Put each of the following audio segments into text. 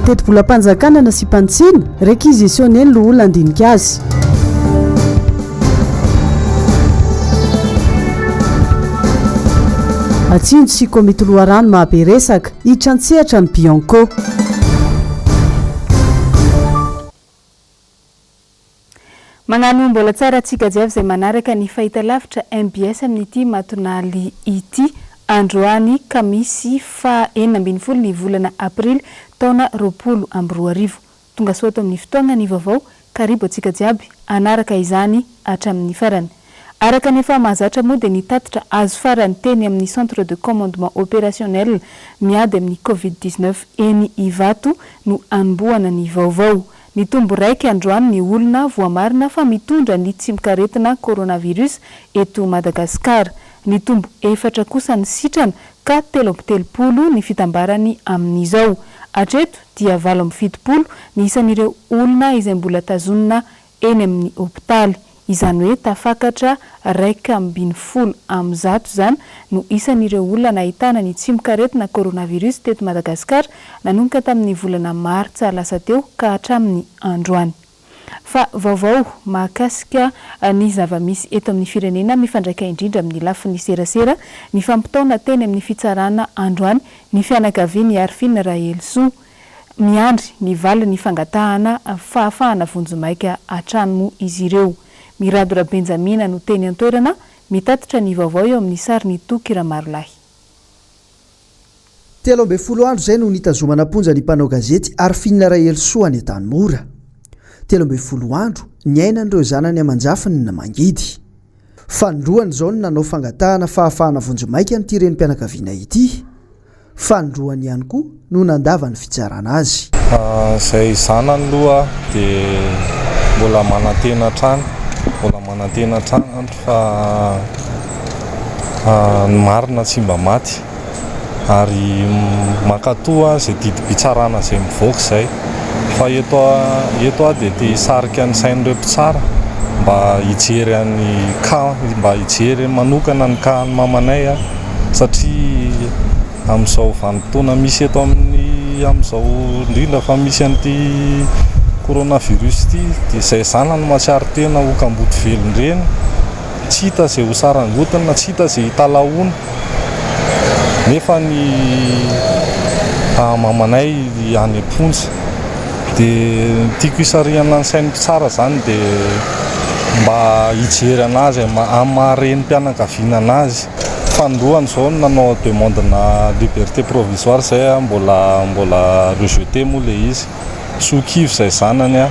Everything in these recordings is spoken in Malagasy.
tetim-bolam-panjakana na sy mpantsina réquisitionnel no olona andinika azy. Atsinjo sy komity loharano mahabe resaka hitrantsehatra ny Bianco. Magnano mbola tsara atsika jiavy izay manaraka ny fahitalavitra MBS amin'ity matonaly ity androany kamisy fa 4 ny volana aprily taona 2024. Tonga soato amin'ny fotoana ny vaovao karibo atsika jiaby anaraka izany hatramin'ny farany. Araka nefa mahazatra moa dia nitatitra azo farany teny amin'ny centre de commandement opérationnel miady amin'ny COVID-19 eny Ivato no anombohana ny vaovao. Ny tombo raiky androany ny olona voamarina fa mitondra ny tsimikaretina coronavirus eto Madagasikara. Ny tombo 4 kosa ny sitrana ka 370 ny fitambarany amin'izao. Hatreto dia 770 ny isan'ireo olona izay mbola tazonina eny amin'ny hopitaly. Izany hoe tafakatra 170 am'zato zany no isan'ireo olona nahitana ny tsimikaretina coronavirus teto Madagasikara nanomboka tamin'ny volana Martsa lasa teo ka hatramin'ny androany. Fa vaovao mahakasika ny zava-misy eto amin'ny firenena mifandraika indrindra amin'ny lafiny serasera ny fampitaona teny amin'ny fitsarana androany ny fianakaviany Arfine Rahelso miandry ny valy ny fangatahana fahafahana vonjomaika atrano izy ireo. Miradora Benjamina no teny antoerana mitatitra ny vaovao eo amin'ny sary ny Tokira Marolahy. 30 andro zay no nitazomana ponja ny mpanao gazety Arfine Rahelso any Tanimora. 30 andro niainan'ireo zanany amanjafiny na mangidy. Fandroany zao no nanao fangatahana fahafahana vonjomaika n'ity renim-pianakaviana ity. Fandroany ihany koa no nandava ny fitsarana azy. Zay zanany loha dia mbola manantena trano. Mbola manantena trano fa marina tsy mba maty ary makatoa zay didi-pitsarana zay mivoaka zay fa eto dia te sarika ny sain'ireo mpitsara mba hijery manokana ny kahany mamanay satria amin'izao vanim-potoana misy eto amin'izao indrindra fa misy an'ity coronavirus ity dia izay zana no matsiary tena okamboty velon-dreny tsy hita izay ho sarangotana tsy hita izay hitalahoana nefa ny mamanay any Amponja dia tiako hisarihana ny sain'ny mpitsara zany dia mba hijery anazy amin'ny mpianakaviana anazy. Fandroany zao nanao demande-na liberté provisoire zay mbola rejeté moa le izy. Sokivo zay zanany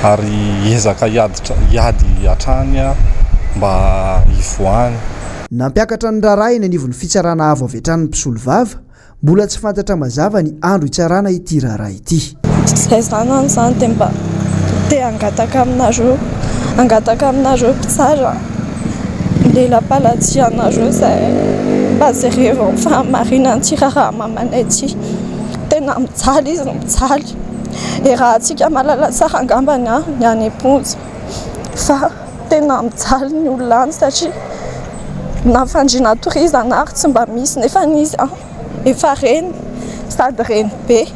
ary ezaka hiady hatrany mba hivoahany. Nampiakatra ny raharaha eny anivon'ny fitsarana avo avy hatrany mpisolo vava mbola tsy fantatra mazava ny andro hitsarana ity raharaha ity. Zay zanany zany dia mba te angataka aminareo mpitsara lela-palatsianareo zay mba jerevao fahamarinany ty raharaha mamanay ty. Tena mijaly izy mijaly raha antsika malala tsara angambany ny any Amponja fa tena mijaly ny olona any satria nafandriana tourisme ary tsy mba misy nefa izy efa reny sady reny be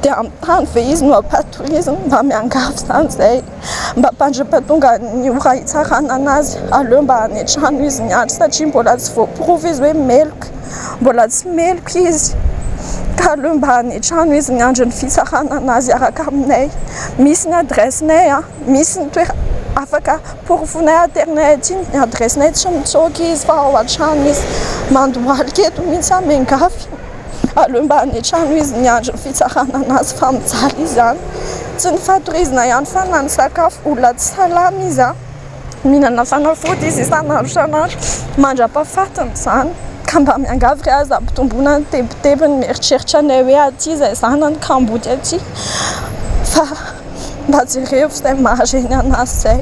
dia amin'ny tany ve izy no ampatourisme mba miangavy zany zay mba mpandrimpatonga ny ora hitsarana anazy aleo mba any an-trano izy miandry satria mbola tsy voaprovy izy hoe meloka mbola tsy meloka izy ka aleo mba any an-trano izy miandry ny fitsarana anazy araka aminay. Misy ny adresinay misy ny toera afaka porofonay internet iny ny adresinay tsy mitsoky izy fa ao an-trano izy mandohalika eto mihitsy miangavy aleo mba any an-trano izy miandry ny fitsarana anazy fa mijaly izy zany tsy ny fatorizina ihany fa na ny sakafo olona tsy salama izy mihinana fanafody izy isan'andro mandra-pahafatiny zany ka mba miangavy ry azy ampitomboana ny tebitebiny mieritreritra anay hoe aty zay zanany ka ambody aty fa mba jerevo zay mahareny anazy zay.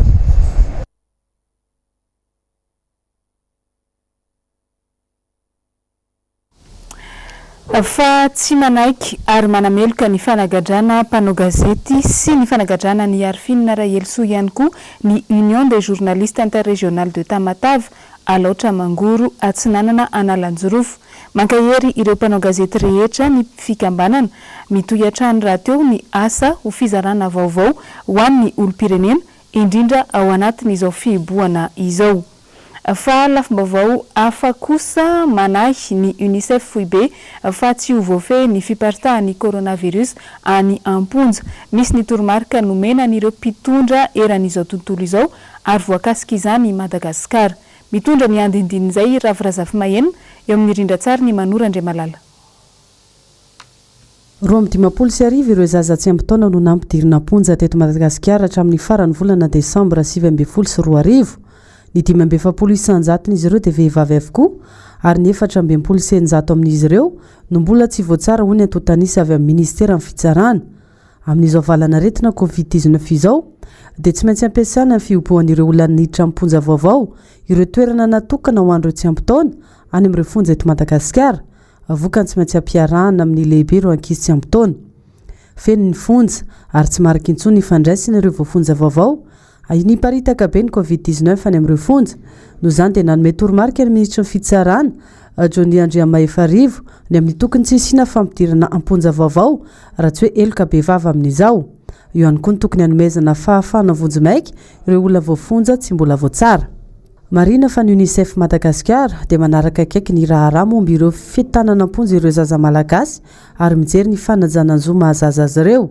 Fa tsy manaiky ary manameloka ny fanagadrana mpanao gazety sy ny fanagadrana ny Arfine Rahelso ihany koa ny Union des journalistes interrégional de Tamatave aloatra mangoro atsinanana Analanjorofo mankahery ireo mpanao gazety rehetra ny fikambanana mitohy-trano raha teo ny asa ho fizarana vaovao ho an'ny olom-pirenena indrindra ao anatin'izao fihiboana izao. Fa lafim-baovao hafa kosa manahy ny UNICEF Foibe fa tsy ho voafehy ny fiparitahan'ny coronavirus any Amponja. Misy ny toromarika nomena n'ireo mpitondra eran'izao tontolo izao ary voakasika izany Madagasikara. Mitondra ny andindinin'izay Ravirazafy Mahena eo amin'ny rindran-tsary ny Manora Andriamalala. 20 ireo zaza tsy ampy taona no nampidirina Amponja teto Madagasikara hatramin'ny farany volana Desambra 2024. Ny 570 isanjaton'izy ireo dia vehivavy avokoa ary ny 420 isanjato amin'izy ireo no mbola tsy voatsara ho ny antotanisa avy amin'ny ministera amin'ny fitsarana. Amin'izao valana retina Covid-19 izao dia tsy maintsy ampiasana ny fiompoan'ireo olona niditra Amponja vaovao ireo toerana natokana ho an'ireo tsy ampy taona any amin'ireo fonja eto Madagasikara. Avoka tsy maintsy ampiarahana amin'ny lehibe ireo ankizy tsy ampy taona. Feno ny fonja ary tsy marika intsony ifandraisana ireo voafonja vaovao. Niparitaka be ny Covid-19 any amin'ireo fonja. No izany dia nanome toromarika ny ministra ny fitsarana Johnny Andriamaefarivo ny amin'ny tokony tsy hisiana fampidirana Amponja vaovao raha tsy hoe eloka be vava amin'izao. Io ihany koa ny tokony hanomezana fahafahana vonjy-maika ireo olona voafonja tsy mbola voatsara. Marina fa ny UNICEF Madagasikara dia manaraka akaiky ny raharaha momba ireo fitanana Amponja ireo zaza malagasy ary mijery ny fanajananzo mahazaza azy ireo.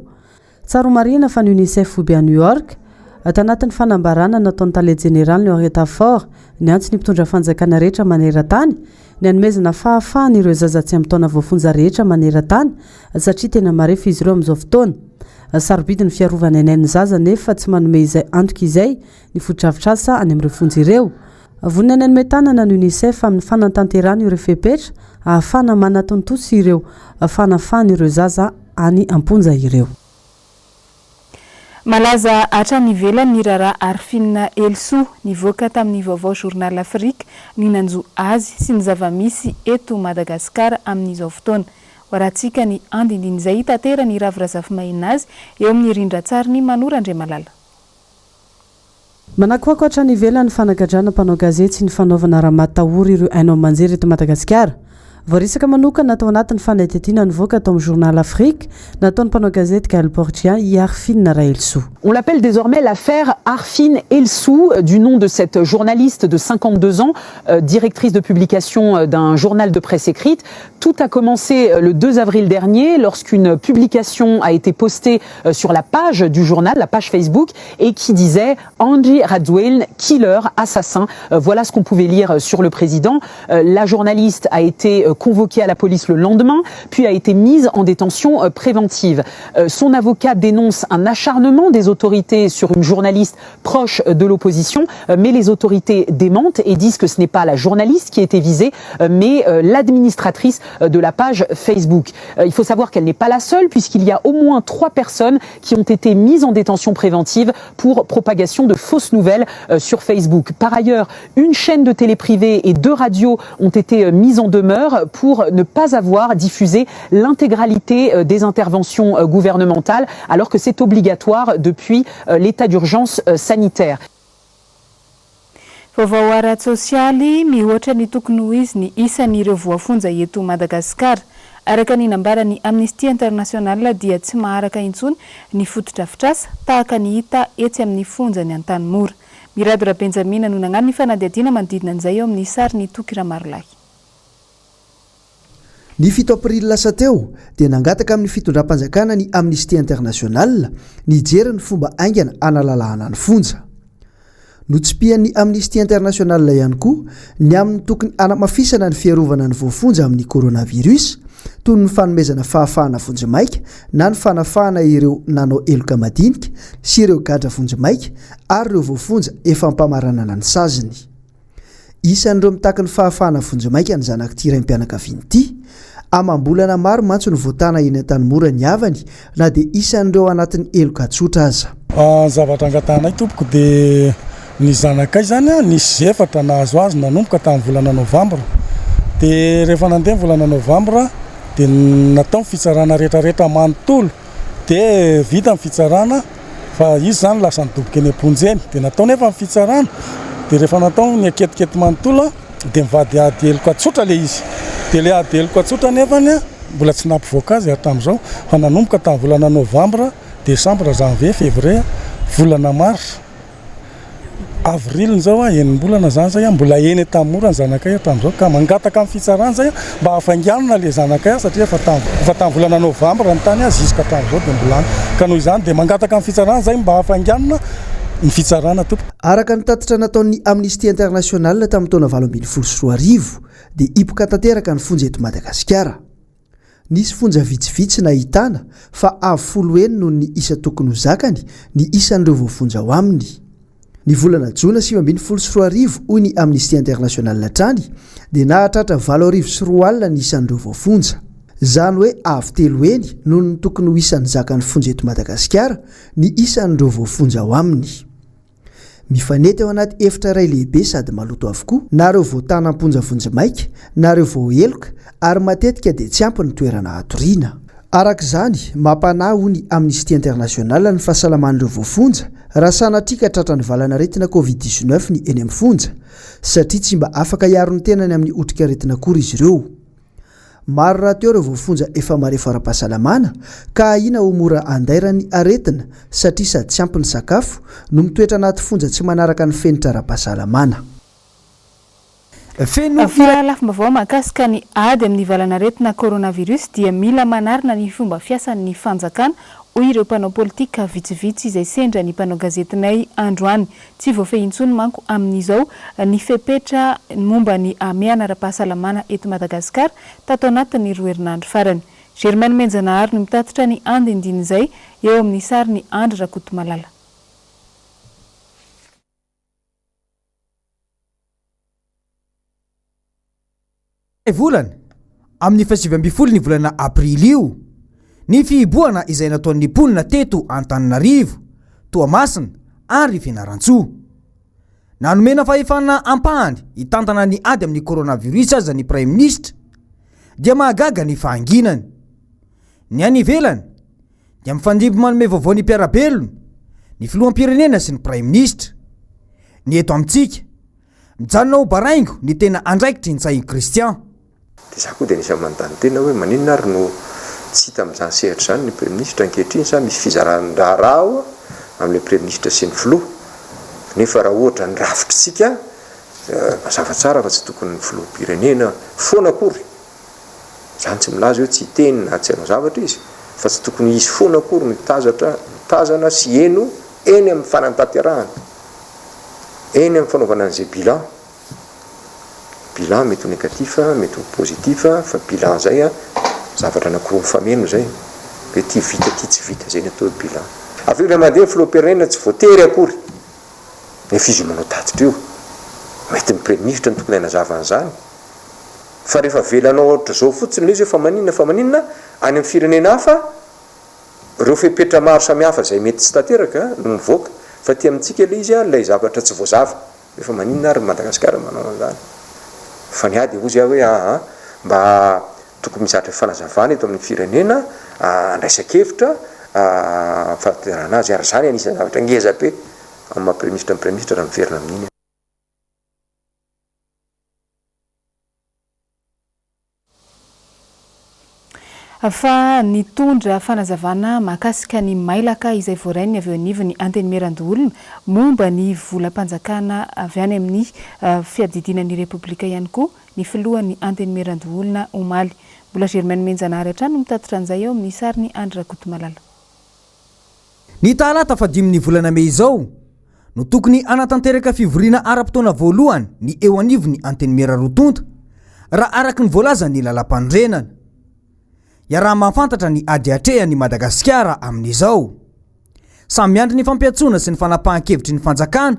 Tsaro marina fa ny UNICEF Foibe à New York tanatin'ny fanambarana nataon'ny tale général Henrietta Ford ny antso ny mpitondra fanjakana rehetra maneran-tany ny hanomezana fahafahana ireo zaza tsy ampy taona voafonja rehetra maneran-tany satria tena marefo izy ireo amin'izao fotoana. Sarobidy ny fiarovana inain'ny zaza nefa tsy manome izay antoka izay ny fodrafitrasa any amin'ireo fonja ireo. Vonina ny hanome tanana ny UNICEF amin'ny fanantanterana ireo fepetra ahafana manatontosa ireo fanafahana ireo zaza any Amponja ireo. Malaza hatrany ivelany ny raharaha Arfine Elsou nivoaka tamin'ny vaovao Journal Afrique ny nanjo azy sy ny zava-misy eto Madagasikara amin'izao fotoana. Waratsika ny andindin'izay tatera ny Ravirazafy Mahena azy eo amin'ny rindran-tsary ny Manora Andriamalala. Manakoako hatrany ivelany fanagadrana mpanao gazety sy ny fanaovana raha matahory ireo hainao manjery eto Madagasikara. Voarisaka manokana natao anatin'ny fanaitetina nivoaka tao amin'ny Journal Afrique nataon'ny mpanao gazety Gaël Portien i Arfine Elsou. On l'appelle désormais l'affaire Arfine Elsou, du nom de cette journaliste de 52 ans, directrice de publication d'un journal de presse écrite. Tout a commencé le 2 avril dernier lorsqu'une publication a été postée sur la page du journal, la page Facebook, et qui disait « Angie Radzweln, killer, assassin ». Voilà ce qu'on pouvait lire sur le président. La journaliste a été convoquée à la police le lendemain, puis a été mise en détention préventive. Son avocat dénonce un acharnement des autorités sur une journaliste proche de l'opposition, mais les autorités démentent et disent que ce n'est pas la journaliste qui a été visée, mais l'administratrice de la page Facebook. Il faut savoir qu'elle n'est pas la seule, puisqu'il y a au moins 3 personnes qui ont été mises en détention préventive pour propagation de fausses nouvelles sur Facebook. Par ailleurs, une chaîne de télé privée et 2 radios ont été mises en demeure pour ne pas avoir diffusé l'intégralité des interventions gouvernementales, alors que c'est obligatoire depuis l'état d'urgence sanitaire. Vaovao ara-tsosialy mihoatra ny tokony ho izy ny isan'ireo voafonja eto Madagasikara. Araka ny nambarany Amnesty International dia tsy maharaka intsony ny fotodrafitrasa tahaka ny hita etsy amin'ny fonjany Antanimora. Miradora Benjamina no nagnano ny fanadihadiana manodidina an'izay eo amin'ny sary ny Toky Ramarolahy. Ny 7 aprily lasa teo dia nangataka amin'ny fitondram-panjakana ny Amnesty International nijery ny fomba aingana analalahana ny fonja. Notsipian'ny Amnesty International ihany koa ny amin'ny tokony anamafisana ny fiarovana ny voafonja amin'ny coronavirus toy ny fanomezana fahafahana vonjy-maika na ny fanafahana ireo nanao eloka madinika sy ireo gadra vonjy-maika ary ireo voafonja efa ampamaranana ny saziny. Isan'ireo mitaka ny fahafahana vonjy-maika ny zanaka tiraiam-pianakaviany ity amam-bolana maro mantso ny voatana eny Antanimora ny avany na dia isan'ireo anatin'ny eloka tsotra aza. Zavatra angatanay tompoko dia ny zanakay zany nisy 4 nahazo azy nanomboka tamin'ny volana Novambra. Dia rehefa nandeha volana Novambra dia natao ny fitsarana rehetrarehetra manontolo dia vita ny fitsarana fa izy zany lasa nidoboka eny Amponja eny dia natao nefa ny fitsarana dia rehefa natao ny aketikety manontolo dia mivady ady eloka tsotra le izy dia le adeloko atsotra nefany a mbola tsy nampivoaka azy hatramin'izao fa nanomboka tamin'ny volana novambra desambra janvier février volana mars avril zao a enim-bolana zany zay a mbola eny tamin'ny mora ny zanakay hatramin'izao ka mangataka amin'ny fitsarana zay a mba hafanganona le zanakay satria fa tamin'ny volana novambra ny tany azy izy ka hatramin'izao dia mbola any ka noho izany dia mangataka amin'ny fitsarana zay mba hafanganona ny fitsarana tompo. Araka ny tatitra nataon'ny Amnesty International tamin'ny taona 2014 dia hipoka tanteraka ny fonja eto Madagasikara. Nisy fonja vitsivitsy nahitana fa avy 10 noho ny isa tokony ho zakany ny isan'ireo voafonja ao aminy. Ny volana Jona 2014 hoy ny Amnesty International trany dia nahatratra 7,4 ny isan'ireo voafonja. Zany hoe avy 3 eny noho ny tokony ho isan'ny zakany fonja eto Madagasikara ny isan'ireo voafonja ao aminy. Mifanety ao anaty efitra iray lehibe sady maloto avokoa na ireo voatana amponja vonjimaika na ireo voaheloka ary matetika dia tsy ampy ny toerana hatoriana. Araka izany mampanahy hoy ny Amnesty International ny fahasalaman'ireo voafonja raha sanatrika tratra ny valanaretina Covid-19 ny eny amin'ny fonja satria tsy mba afaka hiaro ny tenany amin'ny otrikaretina akory izy ireo. Maro raha teo ireo voafonja efa marefa ara-pahasalamana ka ahina ho mora andairany aretina satria sady tsy ampy ny sakafo no mitoetra anaty fonja tsy manaraka ny fenitra ara-pahasalamana. Lafim-baovao mahakasika ny ady amin'ny valanaretina coronavirus dia mila manarina ny fomba fiasan'ny fanjakana hoy ireo mpanao politika vitsivitsy izay sendra ny mpanao gazetinay androany. Tsy voafehintsony manko amin'izao ny fepetra momba ny ameana ara-pahasalamana eto Madagasikara tato anatin'ny 2 herinandro farany. Germaine Menjanahary no mitatitra ny andinindin'izay eo amin'ny sary ny Andry Rakotomalala. Volana amin'ny 7 ny volana aprily io ny fihiboana izay nataon'ny mponina teto Antananarivo, Toamasina ary Fianarantsoa. Nanomena fahefana ampahany hitantana ny ady amin'ny coronavirus aza ny Prime Ministre dia mahagaga ny fahanginany. Ny any ivelany dia mifandimby manome vaovao ny mpiarabelona, ny filoham-pirenena sy ny Prime Ministre. Ny eto amintsika mijanona ho baraingo ny tena andraikitry ny Tsahiny Christian. Dia za koa dia nisy mandany tena hoe maninona ary no tsy hita amin'izany sehatra izany ny Premier Ministre ankehitriny sa misy fizaran-draharaha amin'ilay Premier Ministre sy ny filoha. Nefa raha ohatra ny rafitritsika mazava tsara fa tsy tokony ny filoham-pirenena foana akory. Izany tsy milaza hoe tsy hiteny na tsy hanao zavatra izy fa tsy tokony izy foana akory ny tazana sy eno eny amin'ny fanantanterahana, eny amin'ny fanaovana an'izay bilan. Bilan mety ho négatif, mety ho positif, fa bilan zay zavatra anankiroa mifameno zay. Hoe ty vita ty tsy vita zay ny atao bilan. Avy eo mandeha filoham-pirenena tsy voatery akory. Nefa izy manao tatitra io. Mety ny Premier Ministre ny tokony hanazava an'izany. Fa rehefa velanao ohatra zao fotsiny izy fa maninona any amin'ny firenena hafa ireo fepetra maro samihafa zay mety tsy tanteraka no mivoaka fa ty amintsika ilay izy ilay zavatra tsy voazava. Efa maninona ary Madagasikara manao an'izany. Fa ny ady ozy hoe mba tokony mizatra fanazavana eto amin'ny firenena andraisakevitra fahaterana azy ary zany anisany zavatra ngeza be amin'ny Premier Ministre raha miverina amin'iny. Fa nitondra fanazavana mahakasika ny mailaka izay voarainy avy eo anivon'ny antenimiran-doolona momba ny volam-panjakana avy any amin'ny fiadidinan'ny Repoblika ihany koa ny filohan'ny antenimiran-doolona omaly. Mbola Germaine Menjanahary hatrany mitatitra an'izay eo amin'ny sary ny Andry Rakotomalala. Ny talata fadimy volana Mey izao no tokony anatanteraka fivoriana ara-potoana voalohany ny eo anivon'ny antenimera-rotonta raha araky ny voalaza ny lalam-pandrenana. Raha mahafantatra ny ady atrehan'ny Madagasikara amin'izao. Samy miandry ny fampiatsoana sy ny fanapahan-kevitry ny fanjakana,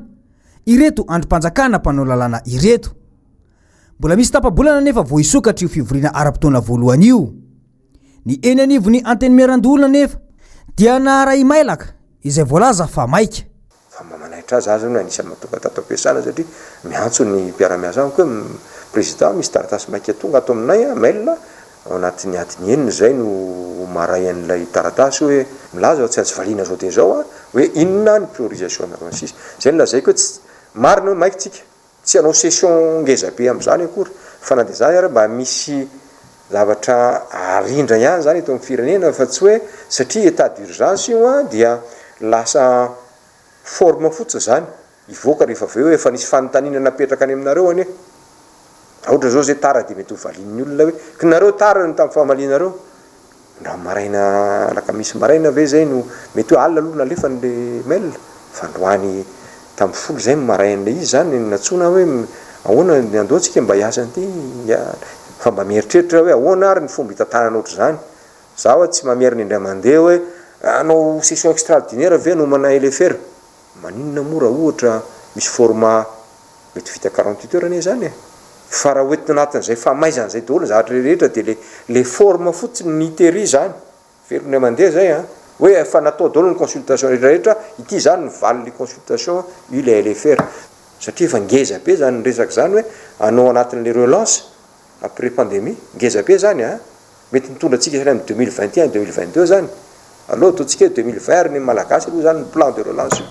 ireto androm-panjakana mpanao lalàna ireto. Mbola misy tapa-bolana nefa vao isokatra io fivoriana ara-potoana voalohany io. Ny eny anivon'ny antenimiran-doolona nefa dia naharay mailaka izay voalaza fa maika. Fa mamanahitra azy azy no anisany matonga tato am-piasana satria miantso ny mpiara-miasa amiko hoe président misy taratasy maika tonga ato aminay mail ao anatin'ny adiny enina zay no maray an'ilay taratasy hoe milaza tsy azy valiana zao dia zao hoe inona ny priorisation anaran'sisy zay no lazaiko hoe marina hoe maikitsika tsy hanao session ngeza be amin'izany akory fa na dia zany ary mba misy zavatra arindra ihany zany eto amin'ny firenena fa tsy hoe satria état d'urgence io a dia lasa forme fotsiny zany ivoaka rehefa aveo efa nisy fanontaniana napetraka any aminareo anie ohatra zao zay tara de mety ho valin'ny olona hoe kinareo tara ny tamin'ny fahamalinareo na maraina lakamisy maraina ve zay no mety hoe alina aloha nalefa n'le mail fa androany tamin'ny folo zay marain'le izy zany natsona hoe ahoana andoatsika mba hiasa an'ity fa mba mieritreritra hoe ahoana ary ny fomba hitantanana ohatry zany zaho tsy mamiery ny indray mandeha hoe anao session extraordinaire ve no mana LFR maninona mora ohatra misy format mety vita 48 heures ane zany fa raha hoentina anatin'izay famaizana zay daholo zavatra rehetra de le forme fotsiny ny tery zany veriny mandeha zay hoe efa natao daholo ny consultation rehetrarehetra ity zany ny valin'ny consultation io le LFR satria efa ngeza be zany nyresaka zany hoe anao anatin'le relance après pandémie ngeza be zany mety mitondra antsika zany amin'ny 2021 2022 zany aloha ataontsika 2020 ny malagasy aloha zany ny plan de relance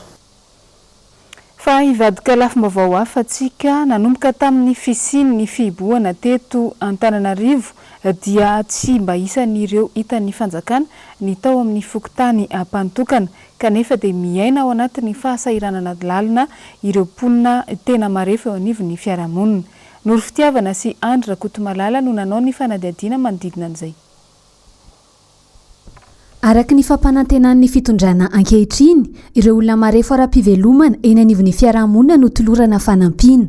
fa ivadika lafim-baovao hafatsika nanomboka tamin'ny fisiny ny fiboana teto Antananarivo dia tsy mba isan'ireo hitan'ny fanjakana ny tao amin'ny fokontany ampanitokana kanefa dia miaina ao anatin'ny fahasahiranana lalina ireo mponina tena marefo eo anivon'ny fiarahamonina. Noro Fitiavana sy Andry Rakotomalala no nanao ny fanadihadiana manodidina an'izay. Araka ny fampanantenan'ny fitondrana ankehitriny, ireo olona marefo ara-pivelomana eny anivon'ny fiarahamonina no tolorana fanampiana.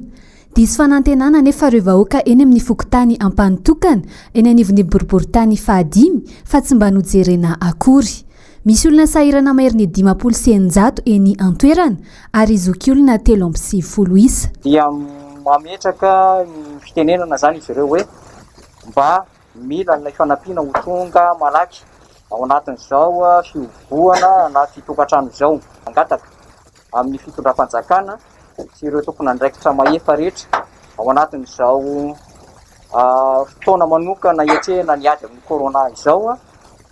Diso fanantenana nefa ireo vahoaka eny amin'ny fokontany ampanitokana eny anivon'ny boriboritany fahadimy fa tsy mba nojerena akory. Misy olona sahirana mahery ny 500 eny antoerana ary zoky olona 30 isa. Dia mametraka ny fitenenana zany izy ireo hoe mba mila ny fanampiana ho tonga malaky ao anatin'izao fivoana anaty tokantrano izao angataka amin'ny fitondram-panjakana sy ireo tokony andraikitra mahefa rehetra ao anatin'izao fotoana manokana hiatrehana ny ady amin'ny corona izao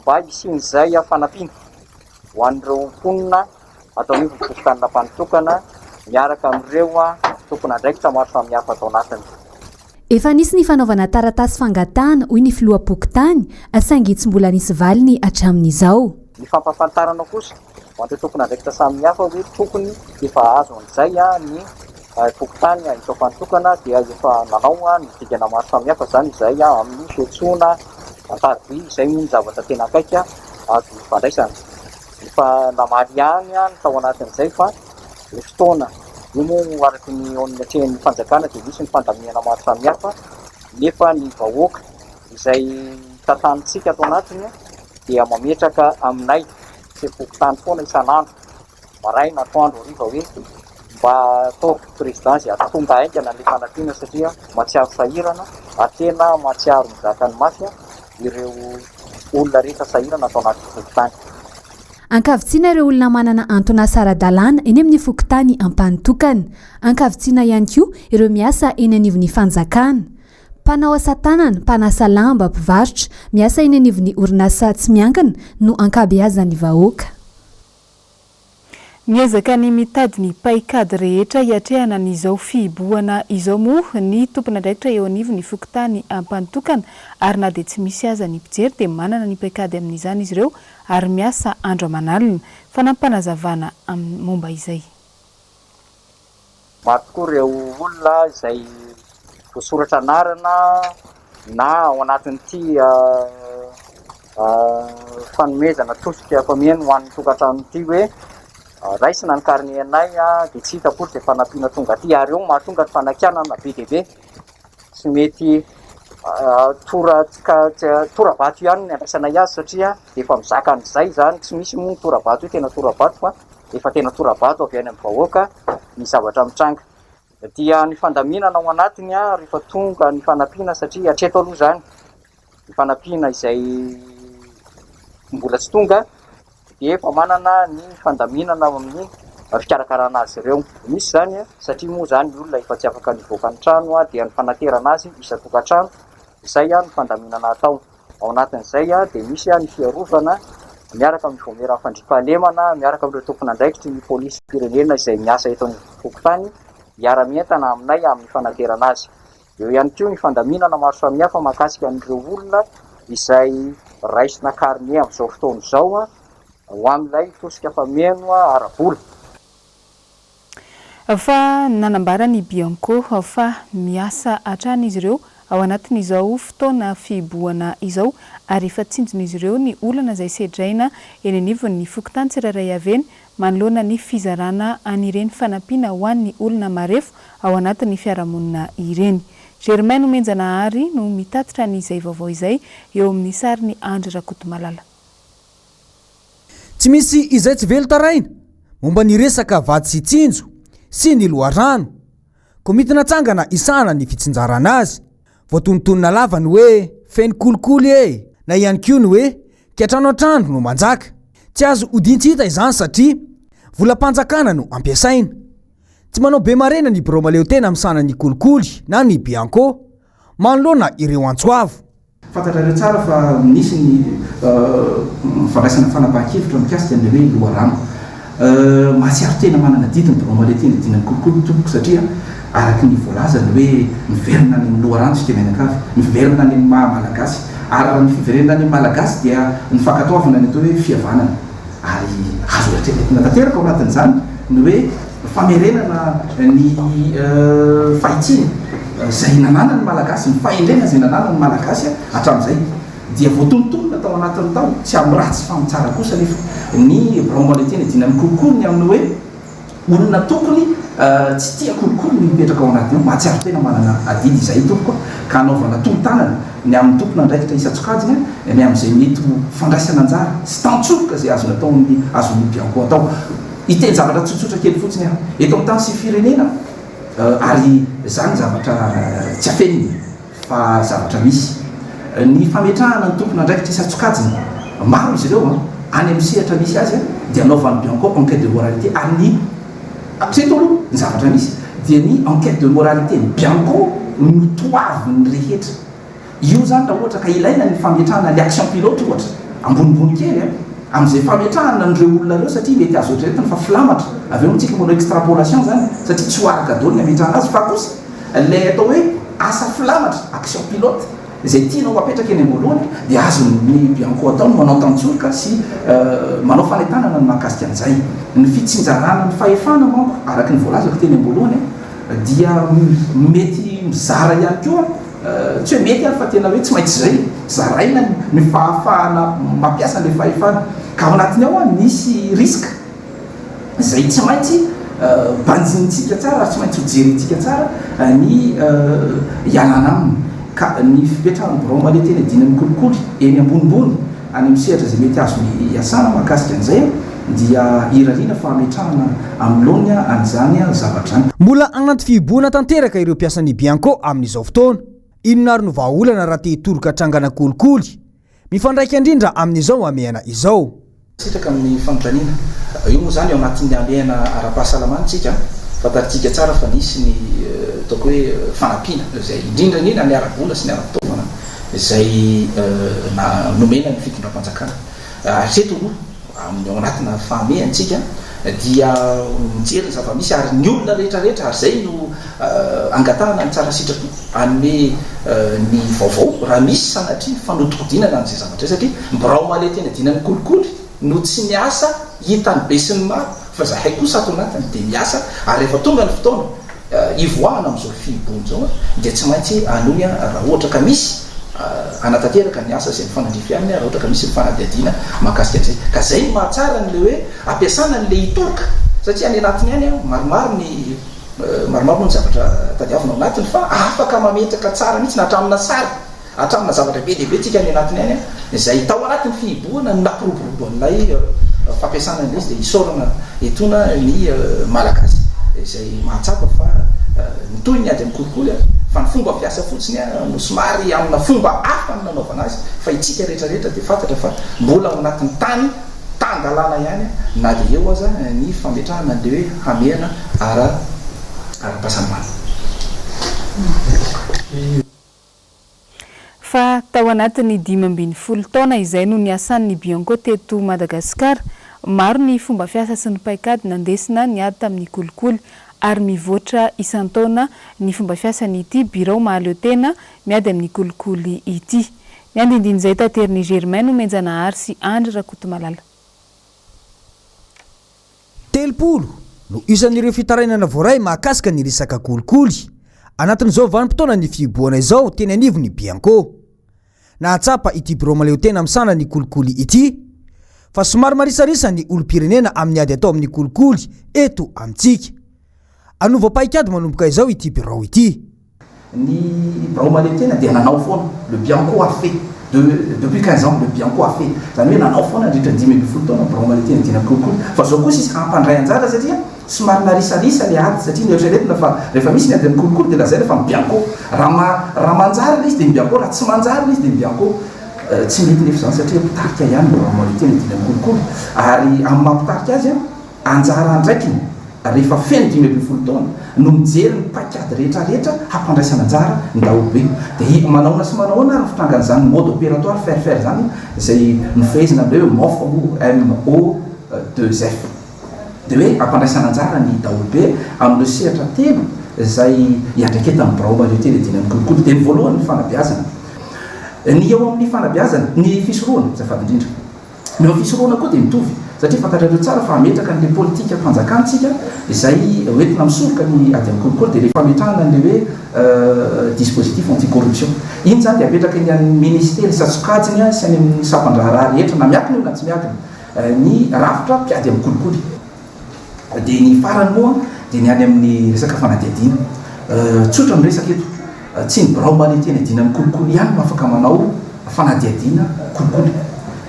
mba isin'izay fanampiana ho an'ireo mponina atao anivon'ny fokontany ampanitokana miaraka amin'ireo tokony andraikitra maro samihafa atao anatiny. Efa nisy ny fanaovana taratasy fangatana hoy ny filoham-pokotany saingy tsy mbola nisy valiny hatramin'izao. Ny fampafantarana kosa ho an'ireo tokony andraikitra samihafa hoe tokony efa azo an'izay ny pokotany itao fanitokana dia efa nanao ny digana maro samihafa zany izay amin'ny fiantsoana antarby izay moa ny zavatra tena akaika azo fandraisana. Efa namaly ihany ny tao anatin'izay fa ny fotoana io moa araky ny atrehan'ny fanjakana dia misy ny fandamihana maro samihafa nefa ny vahoaka izay tantanitsika ato anatiny dia mametraka aminay sy fokotany foana isan'andro maraina atoandro hariva hoe mba ataoko présidence atonga aingana ny fanampiana satria matsiaro sahirana atena matsiaro mizakany mafy ireo olona rehetra sahirana atao anaty fokotany. Ankavitsiana ireo olona manana antona sara-dalàna eny amin'ny fokontany ampanitokana. Ankavitsiana ihany koa ireo miasa eny anivon'ny fanjakana. Mpanao asa tanana, mpanasa lamba, mpivarotra, miasa eny anivon'ny orinasa tsy miankina no ankabeazan'ny vahoaka. Miezaka ny mitady ny paikady rehetra hiatrehana n'izao fiboana izao moa ny tompon'andraikitra eo anivon'ny fokontany ampanitokana ary na dia tsy misy aza ny mpijery dia manana ny paikady amin'izany izy ireo ary miasa andro aman'alina fanampanazavana amin'ny momba izay. Maro tokoa ireo olona izay voasoratra anarana na ao anatin'ity fanomezana tosika famiana ho an'ny tokantrano ity hoe raisina ny karne anay dia tsy hita akory dia fanampiana tonga aty ary eo mahatonga ny fanakianana be dia be tsy mety tora-bato ihany ny andraisanay azy satria efa mizaka an'izay zany tsy misy moa ny tora-bato io tena tora-bato fa efa tena tora-bato avy any amin'ny vahoaka ny zavatra mitranga dia ny fandaminana ao anatiny rehefa tonga ny fanampiana satria hatreto aloha zany ny fanampiana izay mbola tsy tonga dia efa manana ny fandaminana amin'ny fikarakarana azy ireo. Misy zany satria moa zany ny olona efa tsy afaka nivoaka ny trano dia ny fanaterana azy isa-tokantrano izay ny fandaminana atao. Ao anatin'izay dia misy ny fiarovana miaraka amin'ny voamera fandriam-pahalemana miaraka amin'ireo tompon'andraikitry ny polisy firenena izay miasa eto amin'ny fokontany miara-mientana aminay amin'ny fanaterana azy. eo ihany koa ny fandaminana maro samihafa mahakasika an'ireo olona izay raisina karne amin'izao fotoana izao a ho amin'ilay tosika famieno ara-bola. Fa nanambara ny Bianco fa miasa hatrany izy ireo ao anatin'izao fotoana fiboana izao ary efa tsinjon'izy ireo ny olana izay sedraina eny anivon'ny fokontany tsirairay aveny manoloana ny fizarana anireny fanampiana ho an'ny olona marefo ao anatin'ny fiarahamonina ireny. Germain Menjanahary no mitatitra n'izay vaovao izay eo amin'ny sarin'ny Andry Rakotomalala. Tsy misy izay tsy velo taraina momba ny resaka vady sy tsinjo sy ny loharano. Komiti natsangana isana ny fitsinjarana azy. Voatontonona lava ny hoe feny kolikoly na ihany koa ny hoe kiatrano antrandro no manjaka. Tsy azo hodintsita izany satria volam-panjakana no ampiasaina. Tsy manao be marena ny Birao Maleo-tena misana ny kolikoly na ny Bianco manoloana ireo antsoavo. Fantatrareo tsara fa nisy ny fandraisana fanapahan-kevitra mikasika ny hoe loharano. Mahatsiaro tena manana didiny Birao Maleo-tena dinany kolikoly tompoko satria araky ny voalazany hoe miverina ny loharano sy kemenakavy, miverina ny maha-malagasy. Ary raha ny fiverenana ny malagasy dia ny fankatoavana ny atao hoe fihavanana. Ary azo eritreretina tanteraka ao anatin'izany ny hoe famerenana ny fahitsiny izay nanana ny malagasy, ny fahendrena izay nanana ny malagasy hatramin'izay dia voatontonona tao anatin'ny tao tsy amin'ny ratsy fa mitsara kosa nefa ny Birao Maleo-tena dinany kolikoly amin'ny hoe olona tokony tsy tia kolikoly ny mipetraka ao anatiny ao. Mahatsiaro tena manana adidy izay tompoko ka anaovana tontanana ny amin'ny tompona andraikitra isa-tsokajiny ny amin'izay mety fandraisana anjara sy tantsoroka izay azo natao ny azon'ny Bianco atao. Iteny zavatra tsotsotra kely fotsiny eto amin'ny tany sy firenena ary zany zavatra tsy afeniny fa zavatra misy. Ny fametrahana ny tompona andraikitra isa-tsokajiny maro izy ireo any amin'ny sehatra misy azy dia anaovan'ny Bianco enquête de moralité ary ny seto aloha ny zavatra misy dia ny enquête de moralité ny Bianco no toaviny rehetra. Io zany raha ohatra ka ilaina ny fametrahana ny action pilote ohatra ambonimbony kely amin'izay fametrahana n'ireo olona ireo satria mety azo ohatreretiny fa filamatra avy eo tsika manao extrapolation zany satria tsy ho araka daholo ny ametrahana azy fa kosa ilay atao hoe asa filamatra action pilote izay tianao apetraka eny amboalohany dia azony Bianco atao ny manao tantsoroka sy manao fanentanana ny mahakasika an'izay. Ny fitsinjarana ny fahefana manko araky ny voalazako teny amboalohany dia mety mizara ihany koa tsy hoe mety fa tena hoe tsy maintsy izay zaraina ny fahafahana mampiasa an'ilay fahefana ka ao anatiny ao misy riska izay tsy maintsy banjinitsika tsara, tsy maintsy hojerentsika tsara ny ianana aminy. Ka ny fipetrahany Birao Maleo-tena dinany kolikoly eny ambonimbony any amin'ny sehatra izay mety azo iasana mahakasika an'izay dia irariana fa ametrahana amin'ny laony an'izany zavatra any. Mbola anaty fiboana tanteraka ireo mpiasan'ny Bianco amin'izao fotoana. Inona ary no vahaolana raha te toroka trangana kolikoly mifandraika indrindra amin'izao ameana izao. Sitraka amin'ny fanontaniana io moa zany ao anatin'ny ameana ara-pahasalamana fantaritsika tsara fa nisy ny ataoko hoe fanampiana izay indrindra ny ara-bola sy ny ara-pitaovana izay nomena ny fitondram-panjakana. Hatreto aloha amin'ny ao anatina fahamehantsika dia mijery ny zava-misy ary ny olona rehetrarehetra ary zay no angatahana ny tsara sitrako anome ny vaovao raha misy sanatria fanodikodinana an'izay zavatra satria Birao Maleo-tena dinany kolikoly no tsy miasa hitany be sy ny maro fa zahay kosa ato anatiny dia miasa ary rehefa tonga ny fotoana ivoahana amin'izao fiboana zao dia tsy maintsy anoy raha ohatra ka misy anatanteraka ny asa izay mifanandrifianiny raha ohatra ka misy mifanadiadiana mahakasika an'izay ka zay ny mahatsara n'le hoe ampiasana n'le hitoroka satria any anatiny any maromaro no ny zavatra tadiavina ao anatiny fa afaka mametraka tsara mihitsy na hatramina sary hatramina zavatra be dehibe tsika any anatiny any izay tao anatin'ny fiboana nampiroborobo an'ilay fampiasana an'ilay izy dia hisaorana etona ny malagasy izay mahatsapa fa mitoy ny ady amin'ny kolikoly fa ny fomba fiasa fotsiny no somary amina fomba hafa ny nanaovana azy fa itsika rehetrarehetra dia fantatra fa mbola ao anatin'ny tandalana ihany na dia eo aza ny fametrahana an'le hoe hameana ara-pahasalamana. Fa tao anatin'ny 15 taona izay no niasan'ny Bianco teto Madagasikara, maro ny fomba fiasa sy ny paikady nandesina niady tamin'ny kolikoly ary mivoatra isan-taona ny fomba fiasan'ity birao mahaleo tena miady amin'ny kolikoly ity. Ny andindin'izay tateriny Germain no menjana ary sy Andry Rakotomalala. Telopolo no isan'ireo fitarainana voaray mahakasika ny resaka kolikoly. Anatin'izao vanim-potoana ny fiboana izao teny anivo ny Bianco. Nahatsapa ity birao maleo tena amsana ny kolikoly ity. Fa somary marisarisa ny olom-pirenena amin'ny ady atao amin'ny kolikoly eto amintsika. Anova paikady manomboka izao ity birao ity. Ny birao maleo tena dia nanao foana le Bianco a fait depuis 15 ans le Bianco a fait. Zany hoe nanao foana ndritra 10 taona birao maleo tena dina kolikoly. Fa zao kosa izy hampandray anjara satria somary narisarisa le ady satria ny eritreretina fa rehefa misy ny ady amin'ny kolikoly dia lazaina fa Bianco raha manjara le izy dia Bianco, raha tsy manjara le izy dia Bianco. Tsy mety nefa zany satria mpitarika ihany birao maleo tena dina kolikoly. Ary amin'ny mampitarika azy anjara ndraiky rehefa feno 10 taona no mijery ny paikady rehetrarehetra hampandraisana anjara ny daholobe. Dia manaona sy manaona ny fitrangan'izany mode opératoire faire zany izay nofehezina hoe MOF dia hoe hampandraisana anjara ny daholobe amin'ireo sehatra telo izay iandraiketan'ny birao maleo tena dina kolikoly. Dia ny voalohany ny fanabeazana. Ny eo amin'ny fanabeazana ny fisorohana zay fady indrindra. Ny eo fisorohana koa dia mitovy satria fantatrareo tsara fa ametraka n'le politika mpanjakantsika izay hoentina misoroka ny ady amin'ny kolikoly dia rehefa ametrahana n'le hoe dispositif anticorruption. Iny zany dia apetraka ny an'ny ministera satsokajiny sy any amin'ny sampandraharaha rehetra na miakina io na tsy miakina ny rafitra mpiady amin'ny kolikoly. Dia ny farany moa dia ny any amin'ny resaka fanadiadiana. Tsotra ny resaka eto. Tsy ny birao maleo tena dina amin'ny kolikoly ihany no afaka manao fanadiadiana kolikoly.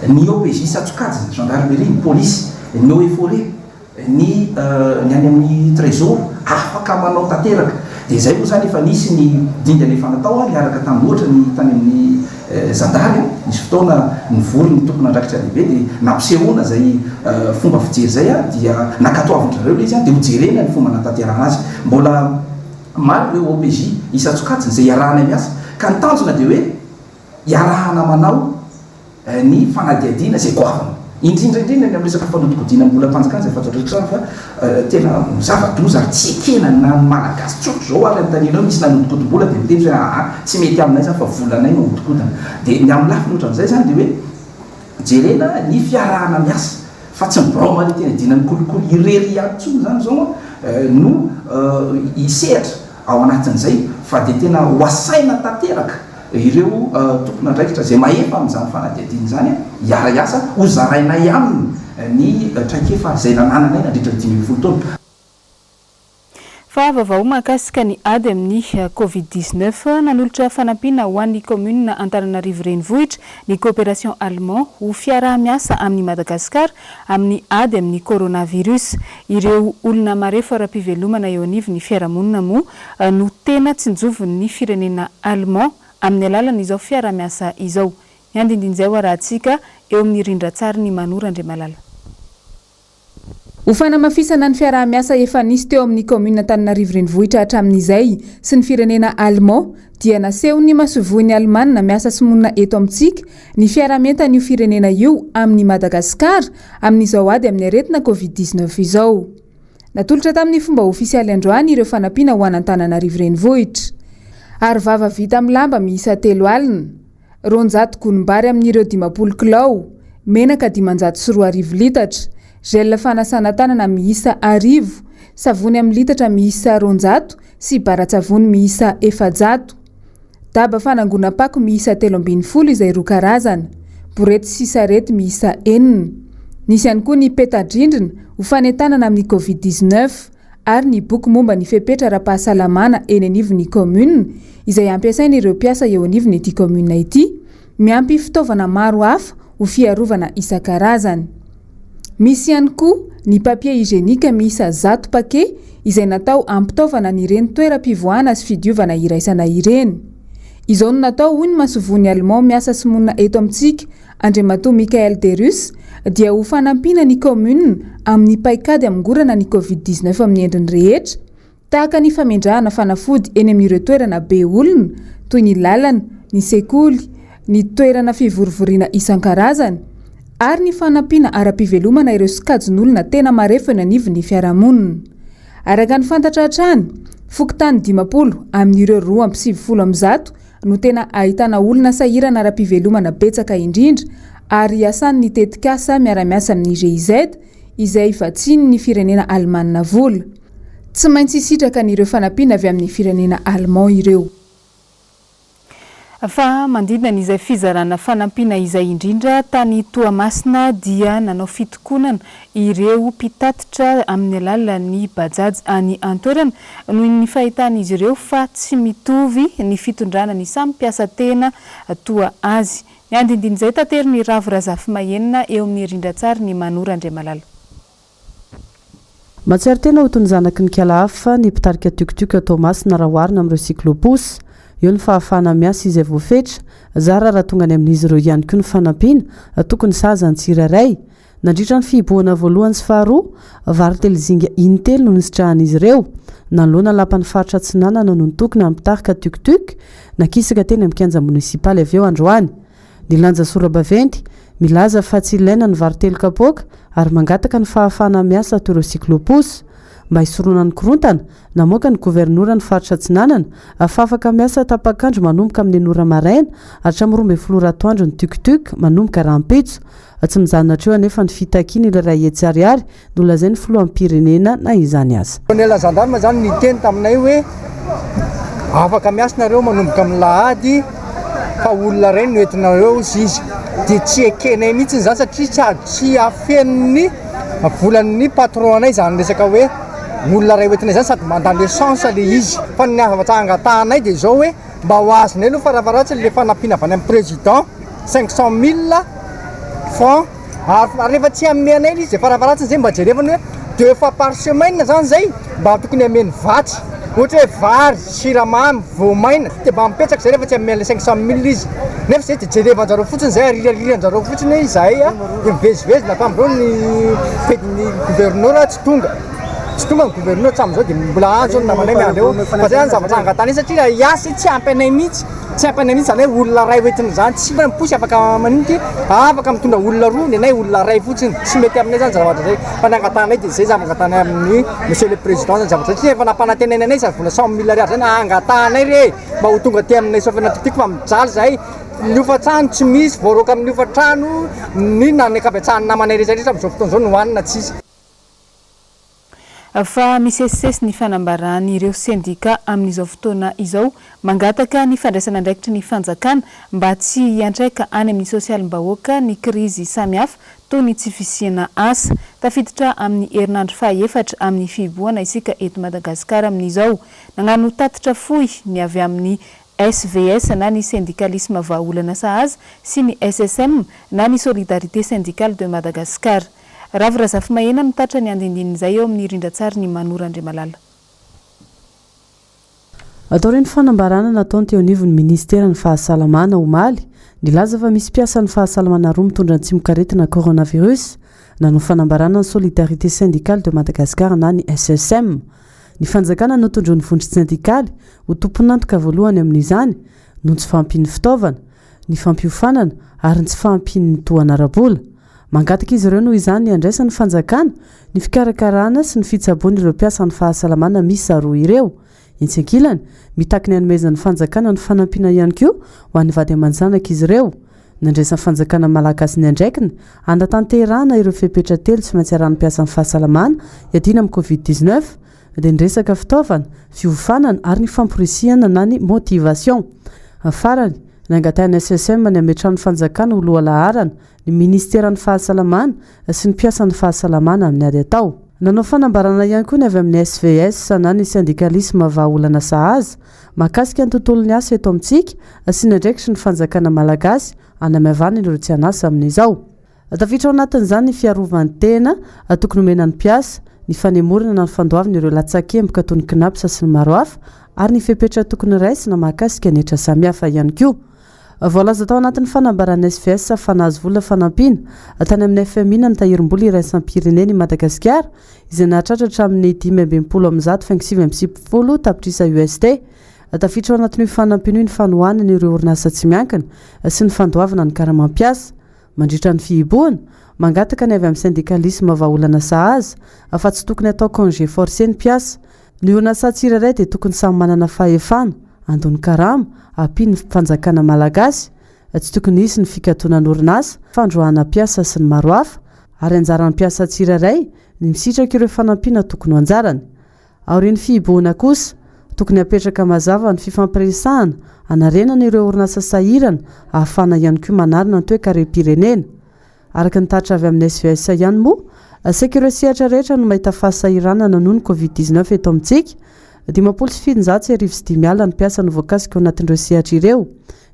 Ny OPJ satsokajiny, gendarmerie, ny polisy, ny eaux et forêt, ny any amin'ny trésor afaka manao tanteraka. Dia izay moa zany efa nisy ny dingana efa natao niaraka tamin'ny ohatra ny tany amin'ny zandary nisy fotoana ny vory ny tompona andrakitra lehibe dia nampisehoana zay fomba fijery zay dia nakatoavindrareo le izy dia hojerena ny fomba natanterana azy. Mbola maro hoe OPJ isatsokajiny zay iarahana miasa ka ny tanjona dia hoe iarahana manao ny fanadiadiana zay goavana indrindraindrindra ny amin'ny resaka fanodikodiana mbola mpanjakana zay fantatrareo tsara fa tena zava-doza ary tsy ekena na malagasy tsotro zao ary antanina misy nanodikodim-bola dia miteny hoe tsy mety aminay zany fa volanay no hodikodana. Dia ny amin'ny lafiny ohatran'izay zany dia hoe jerena ny fiarahana miasa fa tsy ny birao maleo tena dina ny kolikoly irery ihany tsony zany zao no isehatra ao anatin'izay fa dia tena hoasaina tanteraka ireo tompona andraikitra zay mahefa amin'izany fanadiadiana zany hiara-iasa ho zarainay aminy ny traikefa zay nanananay nandritra 10 taona. Fa vaovao mahakasika ny ady amin'ny Covid-19 nanolotra fanampiana ho an'ny commune Antananarivo renivohitra ny coopération allemand ho fiaraha-miasa amin'ny Madagasikara amin'ny ady amin'ny coronavirus. Ireo olona marefa ara-pivelomana eo anivon'ny fiarahamonina moa no tena tsinjovon'ny firenena allemand amin'ny alalan'izao fiaraha-miasa izao. Ny andindin'izay ho arahantsika eo amin'ny rindran-tsary ny Manora Andriamalala. Ho fanamafisana ny fiaraha-miasa efa nisy teo amin'ny commune Antananarivo renivohitra hatramin'izay sy ny firenena allemand dia naseho ny masovoan'ny Almanina miasa sy monina eto amintsika ny fiaraha-mientan'io firenena io amin'ny Madagasikara amin'izao ady amin'ny aretina Covid-19 izao. Natolotra tamin'ny fomba ofisialy androany ireo fanampiana ho an'Antananarivo renivohitra. Ary vava vita amin'ny lamba miisa 3 alina, ronjato gonimbary amin'ireo 10 kilao, menaka 540 litatra, gel fanasana tanana miisa 10, savony amin'ny litatra miisa 200 sy bara-tsavony miisa 400, daba fanangonam-pako miisa 320 izay 2 karazana, borety sy sarety miisa 4. Nisy ihany koa ny peta-drindrina ho fanentanana amin'ny Covid-19 ary ny boky momba ny fepetra ara-pahasalamana eny anivon'ny commune izay ampiasain'ireo mpiasa eo anivon'ny ity commune ity, miampy fitaovana maro hafa ho fiarovana isan-karazany. Misy ihany koa ny papier hygiénique miisa 100 paquet izay natao ampitaovana n'ireny toeram-pivoahana sy fidiovana iraisana ireny. Izao no natao hoy ny masovoan'ny Allemand miasa sy monina eto amintsika Andriamatoa Michael Derus dia ho fanampiana ny commune amin'ny paikady amingorana ny Covid-19 amin'ny endriny rehetra, tahaka ny famindrahana fanafody eny amin'ireo toerana be olona toy ny lalana, ny sekoly, ny toerana fivorivoriana isan-karazany ary ny fanampiana ara-pivelomana ireo sokajin'olona tena marefo eny anivon'ny fiarahamonina. araka ny fantatra hatrany fokotany 10 amin'ireo 270 no tena ahitana olona sahirana ara-pivelomana betsaka indrindra ary iasan'ny tetikasa miara-miasa amin'ny GIZ izay vatsiny ny firenena Almanina vola. Tsy maintsy sitraka n'ireo fanampiana avy amin'ny firenena Allemand ireo. Fa mandidina n'izay fizarana fanampiana izay indrindra tany Toamasina dia nanao fitokonana ireo mpitatitra amin'ny alalan'ny bajaj any an-toerana noho ny fahitan'izy ireo fa tsy mitovy ny fitondrana ny samy mpiasa tena toa azy. Ny andindin'izay tateriny Ravirazafy Mahenina eo amin'ny rindran-tsary ny Manora Andriamalala. Matsiaro tena ho toy ny zanaky ny kialahafa ny mpitarika tuktuk Toamasina raha oharina amin'ireo siklopos. Eo ny fahafahana miasa izay voafetra zara raha tonga any amin'izy ireo ihany koa ny fanampiana tokony saza ny tsirairay nandritra ny fiboana voalohany sy faharoa vary telizinga intelo no nisitrahan'izy ireo nanoloana lapan'ny faritra Tsinanana no nitokony ampitarika tuktuk nakisaka teny amin'ny kianja munisipaly avy eo androany. Ny lanja Sorabaventy milaza fa tsy ilaina ny vary telo kapoaka ary mangataka ny fahafahana miasa ato ireo siklopos mba hisoroana ny korontana namoaka ny gouvernoura ny faritra Tsinanana afafaka miasa tapakandro manomboka amin'ny nora maraina hatramin'ny 12 atoandro ny tuktuk manomboka rampitso tsy mijanona treo anefa ny fitakiana ilay ray etsariary nolazainy ny filohampirenena na izany aza. Colonel Gendarme zany niteny taminay hoe afaka miasa nareo manomboka amin'ny lahady fa olona reny no entinareo izy dia tsy ekenay mihitsy zany satria tsy afen'ny volan'ny patron anay zany resaka hoe olona ray oentinay zany sady mandany essence le izy fa ny afatsangatanay dia zao hoe mba ho azonay aloha faravaratsy le fanampiana avy any amin'ny président 500 000 francs ary rehefa tsy amenay izy faravaratsy zay mba jerevany hoe 2 fois par semaine zany zay mba tokony ameny vatsy ohatra hoe vary siramamy voamaina dia mba mipetraka zay rehefa tsy amena 500 000 izy nefa zay dia jerevanjareo fotsiny zay ariranjareo fotsiny izahay dia mivezivezy nakamindreo ny gouverneur tsy tonga ny gouverneur tsam'izao dia mbola azo namanay miandreo fa zay zany zavatra angatany satria iasa tsy ampy anay mihitsy zany hoe olona ray oentina zany tsy miposy afaka maninty afaka mitondra olona roa ny anay olona ray fotsiny tsy mety aminay zany zavatra zay fa ny angatanay dia zay angatanay amin'ny monsieur le président zany zavatra satria efa nampanantenany anay sady vola 100 000 ariary zany angatanay re mba ho tonga ty aminay sofina tiky fa mijaly zahay ny ofatrano tsy misy voaroka amin'ny ofatrano ninona ny akabetrahany namanay rehetrarehetra amin'izao fotoana izao nohanina tsisy. Fa misesisesy ny fanambarany ireo sendika amin'izao fotoana izao mangataka ny fandraisana andraikitry ny fanjakana mba tsy hiantraika any amin'ny sosialim-bahoaka ny krizy samihafa toy ny tsy fisiana asa tafiditra amin'ny herinandro faha-efatra amin'ny fiboana isika eto Madagasikara amin'izao nagnano tatitra fohy ny avy amin'ny SVS na ny syndicalisme vahaolana sahaza sy ny SSM na ny solidarité syndicale de Madagascar. Ravirazafy Mahenina mitatra ny andindin'izay eo amin'ny rindran-tsary ny Manora Andriamalala. Atao reny fanambarana nataony teo anivon'ny ministera ny fahasalamana omaly nilaza fa misy mpiasa ny fahasalamana roa mitondra ny tsimikaretina coronavirus nanao fanambarana ny solidarité syndicale de Madagascar na ny SSM. Ny fanjakana notondro ny vondry syndikaly ho tomponantoka voalohany amin'izany no tsy fampiny fitaovana ny fampiofanana ary ny tsy fampiny toana arabola. Mangataka izy ireo noho izany andraisan'ny fanjakana ny fikarakarana sy ny fitsaboana ireo mpiasa ny fahasalamana misy roa ireo. Intsakilany mitaky ny hanomezan'ny fanjakana ny fanampiana ihany koa ho an'ny vady aman-janaka izy ireo. Nandraisan'ny fanjakana malagasy ny andraikiny andatanterana ireo fepetra telo tsy maintsy arahany mpiasa ny fahasalamana hiadina amin'ny COVID-19 dia niresaka fitaovana, fiofanana ary ny famporisihana na ny motivation. Farany nangatahany SSM ny ametrahany fanjakana ho loha laharana ny ministeran'ny fahasalamana sy ny mpiasa ny fahasalamana amin'ny ady atao. Nanao fanambarana ihany koa ny avy amin'ny SVS na ny syndicalisme vahaolana sahaza mahakasika ny tontolon'ny asa eto amintsika sy ny andraikitry ny fanjakana malagasy anamavana ireo tsy anasa amin'izao. Tafiditra ao anatin'izany ny fiarovan'ny tena tokony omenan'ny mpiasa ny fanemorana na ny fandoavana ireo latsakemboka toy ny knapsa sy ny maro hafa ary ny fepetra tokony raisina mahakasika ny hetra samihafa ihany koa. Voalaza tao anatin'ny fanambarana SVS fanazo vola fanampiana tany amin'ny FMI na nitahirim-bola iraisam-pirenena i Madagasikara izay nahatratratra amin'ny 5,750 tapitrisa USD. Tafiditra ao anatin'io fanampiana io ny fanohanana ireo orinasa tsy miankina sy ny fandoavana ny karamam-piasa. mandritra ny fihiboana mangataka ny avy amin'ny syndicalisme vahaolana sahaza afa tsy tokony atao congé forcé ny mpiasa ny orinasa tsirairay dia tokony samy manana fahefana andony karama ampy ny fanjakana malagasy tsy tokony hisy ny fikatoanany orinasa fandroahana mpiasa sy ny maro hafa ary anjaran'ny mpiasa tsirairay ny misitraka ireo fanampiana tokony ho anjarany aorian'ny fihiboana kosa tokony apetraka mazava ny fifampiresahana anarenana ireo orinasa sahirana ahafana ihany koa manarina ny toe-karem-pirenena araka ny tatra avy amin'ny SVS ihany moa saika ireo sehatra rehetra no mahita fahasahiranana noho ny covid-19 eto amintsika 57 alina ny mpiasa no voakasika ao anatin'ireo sehatra ireo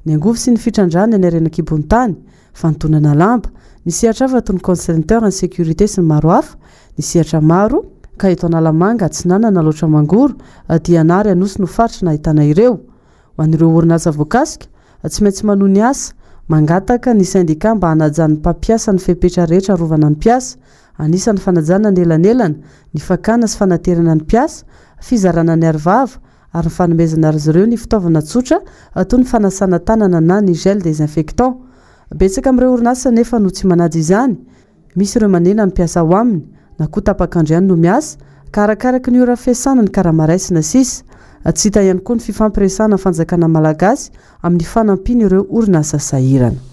ny angovo sy ny fitrandrana ny arenakibon-tany fantonana lamba ny sehatra hafa toy ny concenteur en sécurité sy ny maro hafa ny sehatra maro ka eto analamanga atsinanana loatra mangoro dianary anosy no faritra na ahitana ireo ho an'ireo orinasa voakasika tsy maintsy manohy ny asa mangataka ny syndicat mba hanajan'ny mpampiasa ny fepetra rehetra rovana ny mpiasa anisan'ny fanajana ny elanelana ny fakana sy fanaterana ny mpiasa fizarana ny arivava ary ny fanomezana azy ireo ny fitaovana tsotra toy ny fanasana tanana na ny gel désinfectant betsaka amin'ireo orinasa nefa no tsy manajy izany misy ireo manena ny mpiasa ao aminy na koa tapakandriany no miasa ka arakaraka ny ora fiasana ny karamaraisina sisa tsy hita ihany koa ny fifampiresahana fanjakana malagasy amin'ny fanampiana ireo orinasa sahirana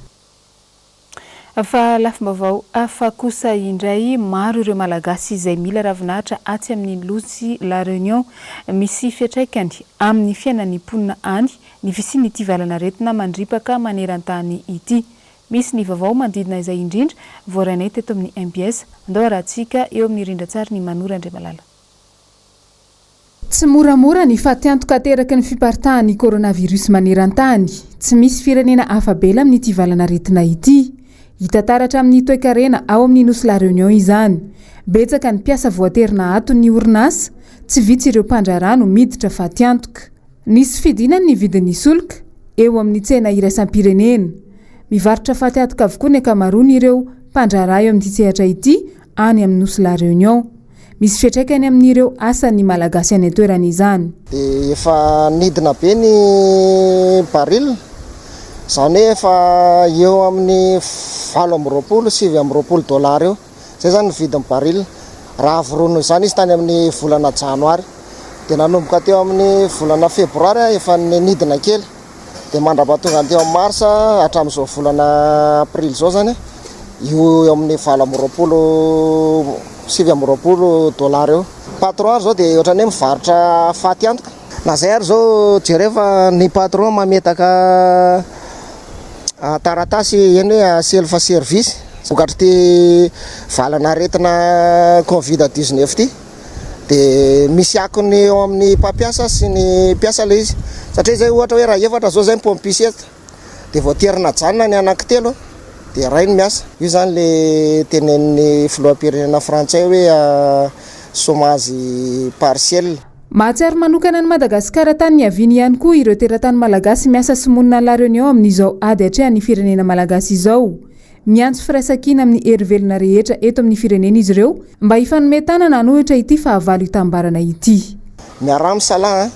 fa lafim-baovao afa kosa indray maro ireo malagasy izay mila ravinahitra atsy amin'ny lotsy la réunion misy fiantraikany amin'ny fiainan'ny mponina any ny fisiany ity valana retina mandripaka maneran-tany ity misy ny vaovao mandidina izay indrindra voaranay teto amin'ny MBS andao rahantsika eo amin'ny rindran-tsary ny Manora Andriamalala. Tsy moramora ny fatiantoka teraka ny fiparitahan'ny coronavirus maneran-tany tsy misy firenena afabela amin'ny ity valana retina ity hita taratra amin'ny toe-karena ao amin'ny nosy la réunion izany betsaka ny mpiasa voaterina ato ny orinasa tsy vitsy ireo mpandrarano miditra fatiantoka nisy fidinany ny vidin'ny solika eo amin'ny tsena iraisam-pirenena mivarotra fatiantoka avokoa ny akamaroany ireo mpandrara eo amin'ity sehatra ity any amin'ny nosy la réunion misy fiantraikany amin'ireo asan'ny malagasy any an-toerana izany dia efa nidina be ny baril izany hoe efa eo amin'ny 720 $, eo zay zany ny vidin'ny baril raha vorono izany izy tany amin'ny volana janoary dia nanomboka teo amin'ny volana febroary efa nidina kely dia mandrapatonga teo amin'ny marsa hatramin'izao volana aprily zao zany io amin'ny 720 $, eo patron ary zao dia ohatrany hoe mivarotra faty antoka na zay ary zao jerefa ny patron mametaka taratasy eny hoe selfa service vokatry ty valana retina covid-19 ty dia misy akony eo amin'ny mpampiasa sy ny mpiasa le izy satria zay ohatra hoe raha efatra zao zay pompiseta dia voaterina janona ny anankitelo dia ray ny miasa io zany le tenen'ny filoham-pirenena frantsay hoe chômage partiel. Mahatsiaro manokana ny Madagasikara tany niaviany ihany koa ireo teratany malagasy miasa sy monina la réunion amin'izao ady hatrehan'ny firenena malagasy izao miantso firaisankina amin'ny herivelona rehetra eto amin'ny firenena izy ireo mba hifanomezana ohatra ity fahavalo hitambarana ity miaramy sala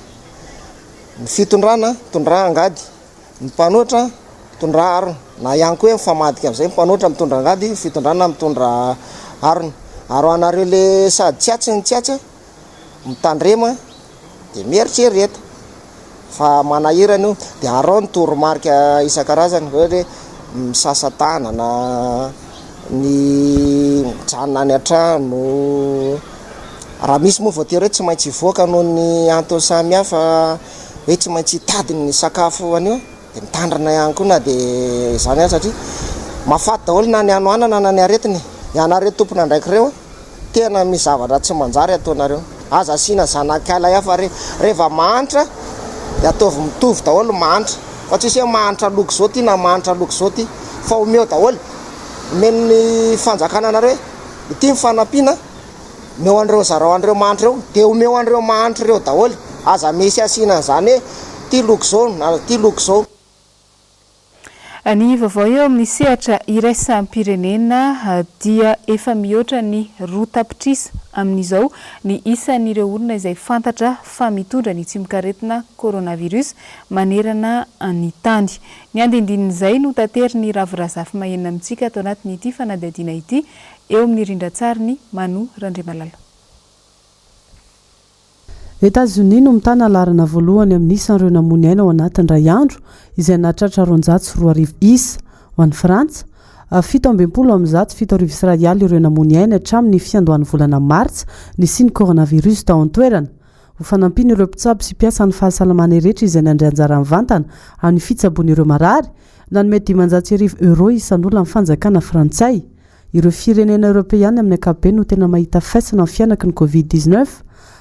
ny fitondrana tondra angady ny mpanoatra tondra arona na ihany koa hoe mifamadika amin'izay mpanoatra mitondra angady fitondrana mitondra arona aro anareo le sady tsiatsy ny tsiatsa mitandrema dia mieritsereta fa manahirana io dia arao ny toromarika isan-karazany hoe misasa tanana ny janona any an-trano raha misy moa voatery hoe tsy maintsy hivoaka noho ny antony samihafa hoe tsy maintsy hitadiny ny sakafo anio dia mitandrina ihany koa na dia izany any satria mahafaty daholo na ny anoanana na ny aretiny ianareo tompona andraikireo tena misy zavatra tsy manjary ataonareo aza asiana zanak'ala hafa rehefa mahantra dia ataovy mitovy daholo mahantra fa tsy hoe mahantra loko zao ty na mahantra loko zao ty fa omeo daholo omeno ny fanjakana anareo hoe ity mifanampiana meo an'ireo zarao an'ireo mahantra eo dia omeo an'ireo mahantra ireo daholo aza misy asiana zany hoe ty loko zao na ty loko zao. Ny vaovao eo amin'ny sehatra iraisam-pirenena dia efa mihoatra ny roa tapitrisa amin'izao ny isan'ireo olona izay fantatra fa mitondra ny tsimikaretina coronavirus manerana ny tany. Ny andindin'izay no tateriny Ravirazafy Mahenina amintsika ato anatin'ity fanadihadiana ity eo amin'ny rindran-tsariny Manu Randriamalala. Etats-Unis no mitana larana voalohany amin'ny isan'ireo namony aina ao anatin'ny ray andro izay nahatratra 240 isa. Ho an'ny Frantsa 727 ariary ireo namony aina hatramin'ny fiandohan'ny volana Martsa ny siny coronavirus tao an-toerana. Ho fanampiana ireo mpitsabo sy mpiasa ny fahasalamana rehetra izay nandray anjara mivantana amin'ny fitsaboan'ireo marary nanome 500 euro isan'olona amin'ny fanjakana frantsay. Ireo firenena Europeana amin'ny ankapobeny no tena mahita faisana amin'ny fianaky ny Covid-19.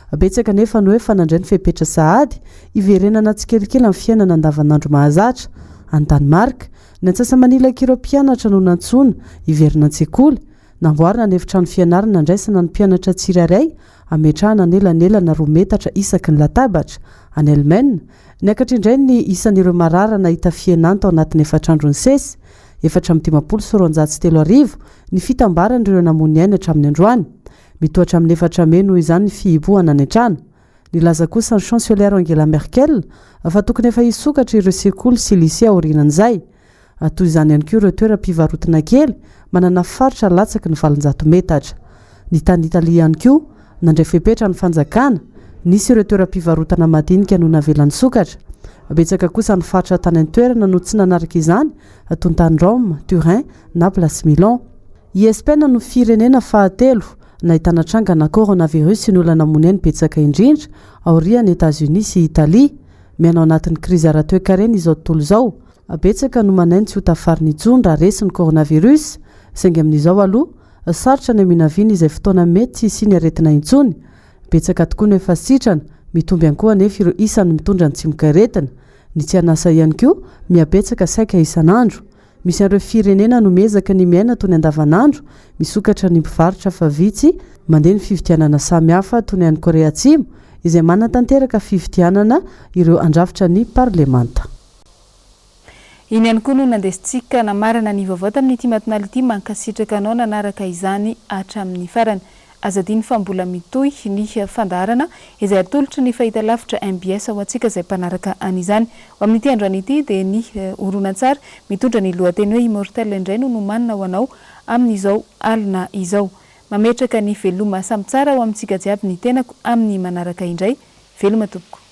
Betsaka nefa no hoe fanandray ny fepetra sahady iverenana tsikelikely amin'ny fiainana andavanandro mahazatra. Any Danemark, ny antsasamanilaka ireo mpianatra no nantsona iverina an-tsekoly, namboarina ny efitrano fianarana nandraisana ny mpianatra tsirairay ametrahana anelanelana 2 metatra isaky ny latabatra. Any Allemagne, ny ankatrindray ny isan'ireo marara nahita fienana tao anatin'ny efatrandro ny sesy, 430 ny fitambaran'ireo namony aina hatramin'ny androany. Mitohatra amin'ny 4 Mey noho izany ny fihibohana any an-trano. Nilaza kosa ny chancelière Angela Merkel fa tokony efa hisokatra ireo sekoly sy lycée aorianan'izay. Toy izany ihany koa ireo toeram-pivarotana kely manana faritra latsaky ny 700 metatra. Ny tany Italia ihany koa nandray fepetra ny fanjakana, nisy ireo toeram-pivarotana madinika no navelan'ny sokatra. Betsaka kosa ny faritra tany an-toerana no tsy nanaraka izany toy ny tany Rome, Turin, Naples sy Milan. I Espagne no firenena fahatelo nahitana trangana coronavirus sy ny olona namony aina betsaka indrindra aorian'ny États-Unis sy Italia. Miaina ao anatin'ny krizy ara-toe-karena izao tontolo izao. Betsaka no manainy tsy ho tafariny intsony raha resy ny coronavirus. Saingy amin'izao aloha sarotra ny aminaviana izay fotoana mety tsy hisiany aretina intsony. Betsaka tokoa no efa sitrana mitomby ihany koa anefa ireo isany mitondra ny tsimikaretina. Ny tsy anasa ihany koa miabetsaka saika isan'andro. Misy ireo firenena no miezaka ny miaina toy ny andavanandro, misokatra ny mpivarotra fa vitsy mandeha ny fividianana samihafa toy ny any Korea Atsimo izay manatanteraka fividianana ireo andrafitra ny parlemanta. Iny ihany koa no nandesintsika namarana ny vaovao tamin'ity matinali ity mankasitraka anao nanaraka izany hatramin'ny farany. Azadiny fa mbola mitohy ny fandarana izay atolotra ny fahitalavitra MBS ho antsika izay mpanaraka an'izany. Ho amin'ity androany ity dia ny horonan-tsary mitondra ny lohateny hoe Immortel indray no manana ho anao amin'izao alina izao. Mametraka ny veloma samy tsara ho amintsika jiaby ny tenako amin'ny manaraka indray. Veloma tompoko.